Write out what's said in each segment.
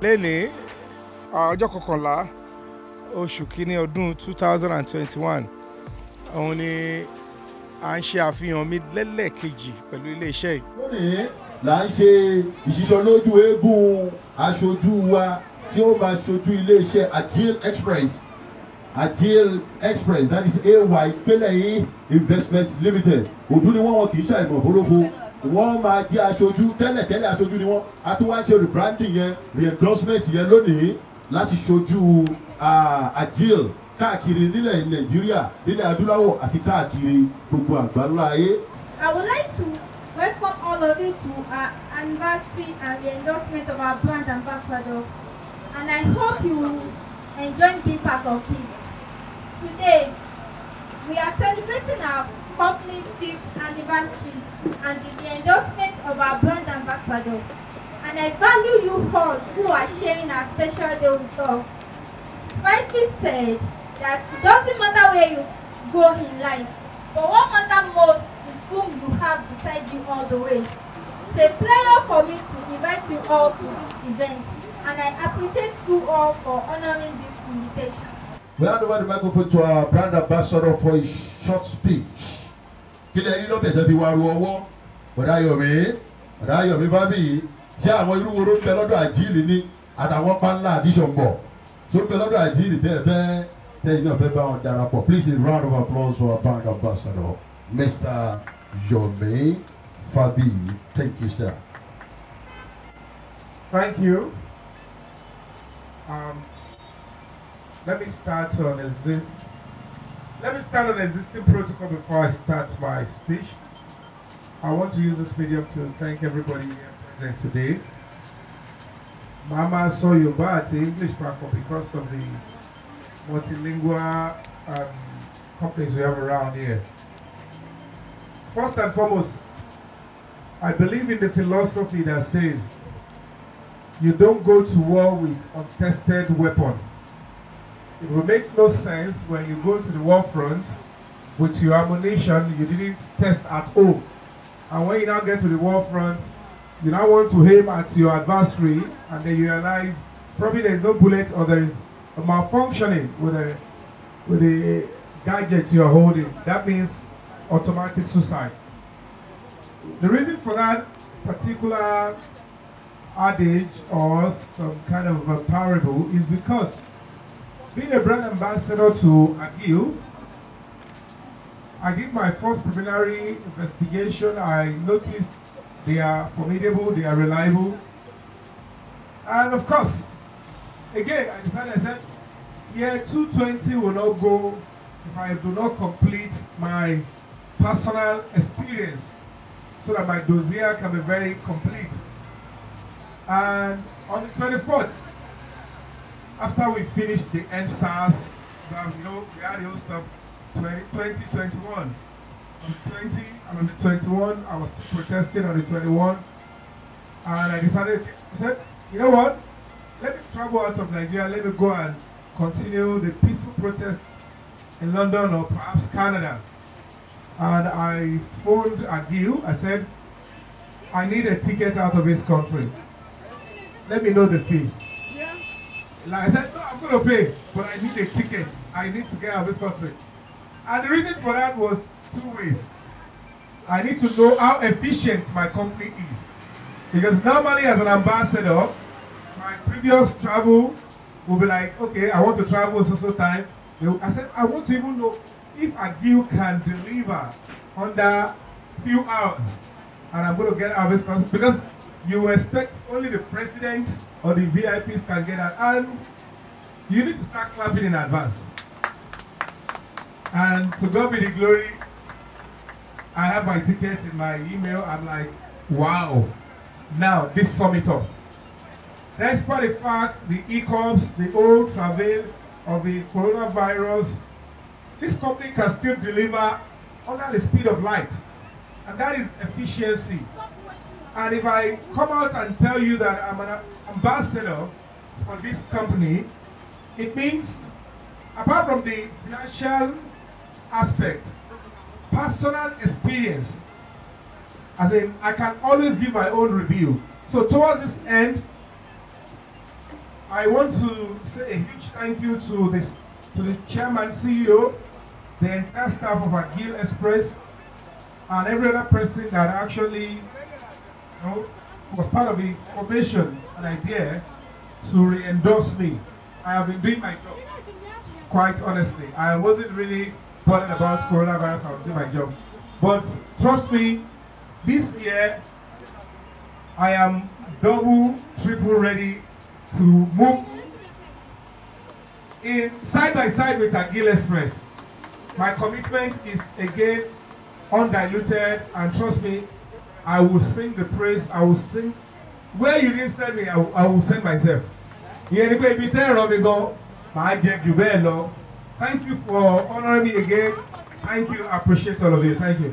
lẹ́ni ọjọ́ kọkànlá oṣù kínní ọdún 2021 òun ni à ń ṣe àfihàn mi lẹ́lẹ́kejì pẹ̀lú iléeṣẹ́ yìí. lónìí là ń ṣe ìṣiṣọ́ lójú eégún aṣojú wa tí ó máa ṣojú iléeṣẹ́ Agil Express. Agil Express, that is AY Peleyin Investments Limited. Òdú ni wọ́n kì í ṣàìmọ̀ fólófó. Wọ́n máa jẹ́ aṣojú tẹ́lẹ̀tẹ́lẹ̀ aṣojú ni wọ́n. A tún wá ń ṣe rebranding yẹn, re-endorsement yẹn lónìí láti ṣojú Agil káàkiri nílẹ̀ Nàìjíríà, nílẹ̀ Adúláwọ̀ àti káàkiri gbogbo àgbáńlá ayé. I would like to welcome all of you to our anniversary and the endorsement of our brand ambassador. And I hope you enjoy being part of it. Today, we are celebrating our company 5th anniversary and the endorsement of our brand ambassador. And I value you all who are sharing our special day with us. It's rightly said that it doesn't matter where you go in life, but what matters most is whom you have beside you all the way. It's a pleasure for me to invite you all to this event, and I appreciate you all for honoring this invitation. We hand over the microphone to our brand ambassador for a short speech. Kí lẹ rí lọ́bẹ̀ tẹ́ fi wá ru ọwọ́? Bọ̀dá Yomi Fabiyi, ṣé àwọn irú wo ló ń bẹ lọ́dọ̀ Agil ní àtàwọn pánlá àdíṣọ̀ ń bọ̀? Tó ń bẹ lọ́dọ̀ Agil tẹ́ iná fẹ́ bá wọn darapọ̀. Please a round of applause for our brand ambassador, Mr. Yomi Fabiyi. Thank you, sir. Thank you. Let me start on existing protocol before I start my speech. I want to use this medium to thank everybody here present today. Mama saw Yoruba at the English platform because of the multilingual companies we have around here. First and foremost, I believe in the philosophy that says you don't go to war with untested weapon. It will make no sense when you go to the war front with your ammunition you didn't test at home. And when you now get to the war front, you now want to aim at your adversary, and then you realize probably there is no bullet or there is a malfunctioning with the gadget you are holding. That means automatic suicide. The reason for that particular adage or some kind of a parable is because being a brand ambassador to Agil, I did my first preliminary investigation. I noticed they are formidable, they are reliable. And of course, again, I said, year 220 will not go if I do not complete my personal experience so that my dossier can be very complete. And on the 24th, after we finished the NSAS, we had the whole stuff, 2021. On the 20 and on the 21, I was protesting on the 21. And I decided, I said, you know what? Let me travel out of Nigeria, let me go and continue the peaceful protest in London or perhaps Canada. And I phoned Agil. I said, I need a ticket out of this country. Let me know the fee. Yeah. Like I said, no, I'm going to pay, but I need a ticket. I need to get out of this country. And the reason for that was two ways. I need to know how efficient my company is. Because normally as an ambassador, my previous travel will be like, okay, I want to travel so time. I said, I want to even know if Agil can deliver under few hours. And I'm going to get out of this country. Because you expect only the president or the VIPs can get out. And you need to start clapping in advance. And to God be the glory, I have my tickets in my email. I'm like, wow, now this sum it up. Despite the fact, the e-coms, the old travail of the coronavirus, this company can still deliver under the speed of light. And that is efficiency. And if I come out and tell you that I'm an ambassador for this company, it means, apart from the financial aspect, personal experience, as in I can always give my own review. So towards this end, I want to say a huge thank you to the chairman, CEO, the entire staff of Agil Express, and every other person that actually was part of the formation and idea to re-endorse me. I have been doing my job, quite honestly. I wasn't really bothered about coronavirus. I was doing my job. But trust me, this year, I am double, triple ready to move in side by side with Agil Express. My commitment is again undiluted, and trust me, I will sing the praise. I will sing where you didn't send me. I will send myself. Thank you for honoring me again. Thank you. I appreciate all of you. Thank you.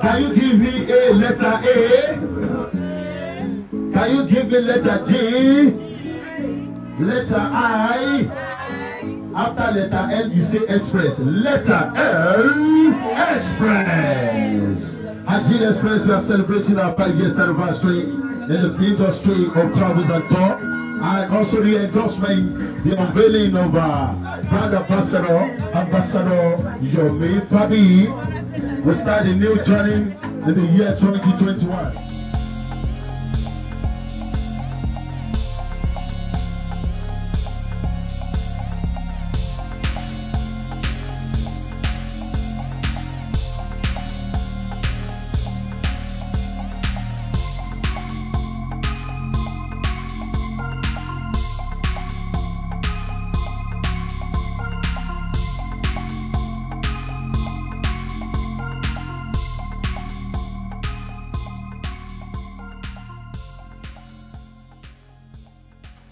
Can you give me a letter A? Can you give me letter G? Letter I? After letter L, you say express. Letter L, express. Agil Express, we are celebrating our 5-year anniversary in the industry of travels and tour. And also the endorsement, the unveiling of brand Ambassador Yomi Fabiyi. We start a new journey in the year 2021.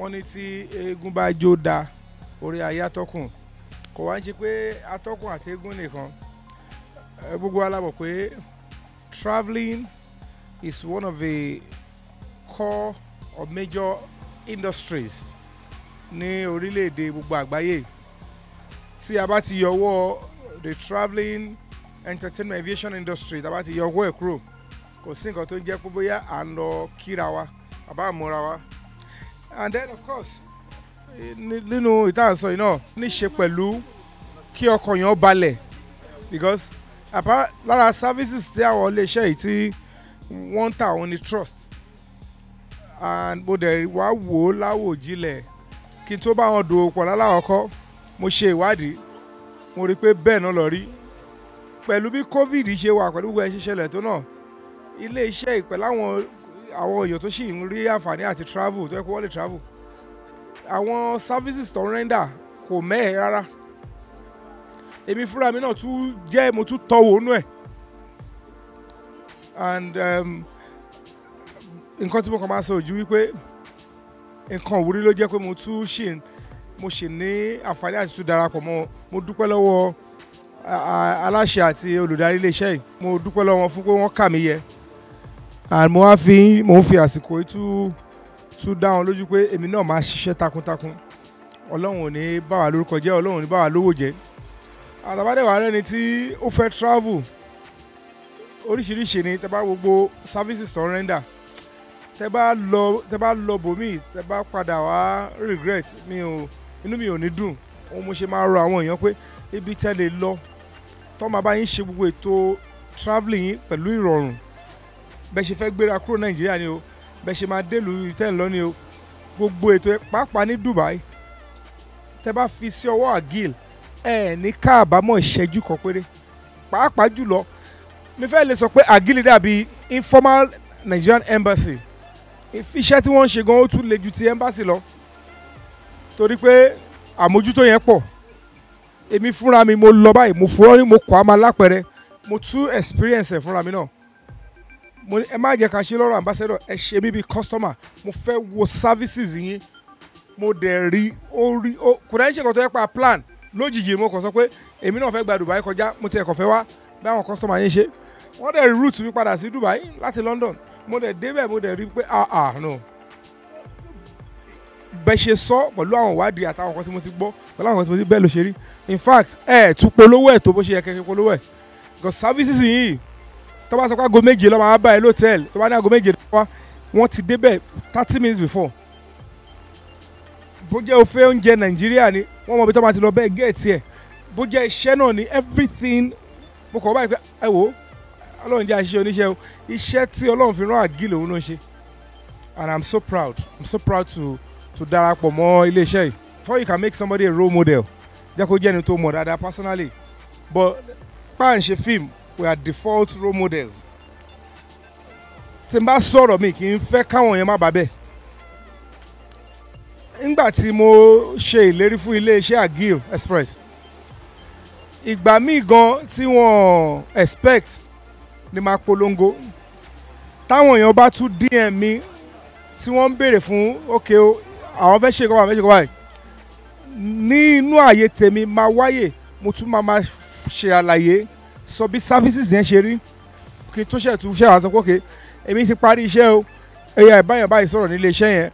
wọ́n ní tí eégún bá jó da orí ayé atọ́kùn kò wá ń ṣe pé atọ́kùn àti eégún nìkan gbogbo wa la mọ̀ pé travelling is one of the core or major industries ní orílẹ̀-èdè gbogbo àgbáyé. Tí a bá ti yọwọ́ the travelling entertainment aviation industry tá a bá ti yọwọ́ ẹ̀ kúrò kò sí nǹkan tó ń jẹ́ pé bóyá à ń lọ kíra wa àbá àmúra wa. And then of course nínú ìtànsọ yìí náà ní ṣe pẹ̀lú kí ọkàn yẹn balẹ̀ because lára services tí àwọn iléeṣẹ́ yìí tí wọ́n ń tà wọ́n ní trust and mo dẹ̀ wá wò ó láwò jinlẹ̀ kí n tó bá wọn dòwò pọ̀ lálákọ̀ọ́kọ́ mo ṣe ìwádìí mo rí i pé bẹ́ẹ̀ náà lọ rí pẹ̀lú bí covid ṣe wà pẹ̀lú gbogbo ẹ̀ ṣe ṣẹlẹ̀ tó náà iléeṣẹ́ ìpẹ̀ láwọn èèyàn tó sì ń rí àǹfààní àti travel tó yẹ kó wọ́n lè travel àwọn services tó ń rẹ́ndà kò mẹ́ẹ̀ rárá èmi fúnra mi náà tún jẹ́ mo tún tọ́wọ́ nú ẹ̀ and nǹkan tí mo kàn máa sọ ojú wípé nǹkan òwúrí ló jẹ́ pé mo ṣì ní àǹfààní àti tún darapọ̀ mọ́ mo dúpẹ́ lọ́wọ́ aláṣẹ àti olùdarí iléeṣẹ́ yìí mo dúpẹ́ lọ́wọ́ wọn fún pé wọ́n kà mí yẹ and mo ń fi àsìkò yìí tún dá wọn lójú pé èmi náà máa ṣiṣẹ́ takuntakun ọlọ́run ò ní bá wa lórúkọ jẹ́ ọlọ́run ò ní bá wa lówó jẹ́ àtàbádẹ́wà rẹ́ni tí ó fẹ́ travel oríṣiríṣi ni tẹ́ bá gbogbo services tó ń rẹ́ndà tẹ́ bá lọ bòmíì tẹ́ bá padà wá regret inú mi ò ní dùn òun mo ṣe máa rọ àwọn èèyàn pé ibi tẹ́ lè lọ tó máa bá yín ṣe gbogbo ètò travelling yín pẹ̀lú ìrọ̀rùn bẹ́ẹ̀ ṣe fẹ́ gbéra kúrò nàìjíríà ni o bẹ́ẹ̀ ṣe máa délùú ìtẹ́ǹlọ́ ni o gbogbo ètò pàápàá ní Dubai tẹ́ bá fi sí ọwọ́ Agil ní káàbámọ̀ ìṣẹ́jú kan péré pàápàá jùlọ mi fẹ́ lè sọ pé Agil dàbí informal Nigerian embassy iṣẹ́ tí wọ́n ń ṣe gan ó tún le ju ti embassy lọ torí pé àmójútó yẹn pọ̀ èmi fúnra mi mo lọ báyìí mo fọ́ ní mo kọ́ àmà lápẹ̀rẹ̀ mo tún experience ẹ̀ fúnra mi náà ẹ má jẹ́ ká ṣe lọ́rọ̀ ambassador ẹ ṣe mí bí customer mo fẹ́ wo services yín mo dẹ̀ rí kò dá ń ṣe kò tó yẹ pa plan lójijì mo kàn sọ pé èmi náà fẹ́ gba Dubai kọjá mo ti ẹ̀kọ́ fẹ́ wá bí àwọn customer yín ṣe wọ́n dẹ̀ route mi padà sí Dubai láti London mo dẹ̀ débẹ̀ mo dẹ̀ rí pé no bẹ́ẹ̀ ṣe sọ pẹ̀lú àwọn ìwádìí àtàwọn kan tí mo ti gbọ́ pẹ̀lú àwọn kan tí mo ti bẹ́ẹ̀ ló ṣe rí in fact tún polówó ẹ̀ tó bó ṣe yẹ kẹ́kẹ́ polówó ẹ̀ because services yìí tó bá sọ pé aago méje ló máa bá ẹ lótẹ́ẹ̀lì tó bá ní aago méje wá wọ́n ti débẹ̀ 30 minutes before bó jẹ́ o fẹ́ oúnjẹ Nàìjíríà ni wọ́n mọ̀ bí tó máa ti lọ bẹ́ẹ̀ gẹ̀ẹ́tì ẹ̀ bó jẹ́ iṣẹ́ náà ni everything mo kọ̀ báyìí pé ẹ wò ó Ọlọ́run jẹ́ àṣìṣe oníṣẹ́ o iṣẹ́ tí Ọlọ́run fi rán Agil òun ló ń ṣe and I'm so proud to darapọ̀ mọ́ iléeṣẹ́ yìí. Before you can make somebody a role model jẹ́ kó jẹ́ ẹni tó mọ̀ dáadáa personally but pa n ṣe film we are default role models tí n bá sọ̀rọ̀ mi kì í fẹ́ káwọn yẹn má bà bẹ́ẹ̀. Nígbà tí mo ṣe ìlérí fún iléeṣẹ́ Agil Express ìgbà míì gan tí wọ́n expect ni máa polongo táwọn èèyàn bá tún DM mi tí wọ́n ń béèrè fún okay o àwọn fẹ́ ṣe kọ́ báyìí ní inú ààyè tèmi máa wáyè mo tún máa ṣe àlàyé sọ bí services yẹn ṣe rí kí n tó ṣe tún ṣe àṣọ pé èmi ti parí iṣẹ́ o ẹ̀yà ìbáyàn báyìí sọ̀rọ̀ nílé iṣẹ́ yẹn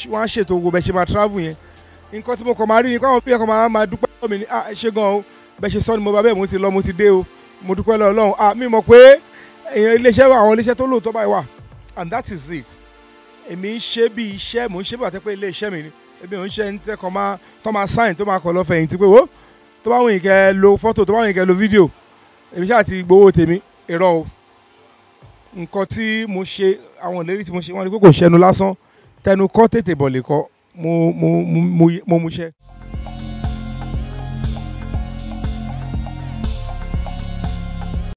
wọ́n á ṣètò gbogbo bẹ́ẹ̀ ṣe máa travel yẹn nǹkan tí mo kàn máa rí ni káwọn bí ẹ̀kọ́ máa dúpẹ́ lọ́wọ́ mi ní ẹ ṣé gan o bẹ́ẹ̀ ṣe sọ ni mo bá bẹ́ẹ̀ mo ti lọ mo ti dé o mo dúpẹ́ lọ́wọ́ Ọlọ́run mi mọ̀ pé èèyàn iléeṣẹ́ àwọn iléeṣẹ́ tó lóòótọ́ báyìí wà and that is it èmi ń ṣe bí iṣẹ́ mò ń ṣe bí wà tẹ́ pé iléeṣẹ́ mi ni ebi ò ń ṣe ń tẹ́ kọ́ máa tó máa sign tó máa kọ́ lọ fẹ̀yìntì pé wo tó bá wùn kẹ́ lo fọ́tò tó bá wùn kẹ́ lo fídíò èmi ṣáà ti gbowó tèmi irọ́ o nǹkan tí mo ṣe àwọn ìlérí tí mo ṣe wọ́n ní pé kò ṣẹnu lásán tẹnu kọ́ tètè bọ̀ lè kọ́ mo mú ṣẹ́.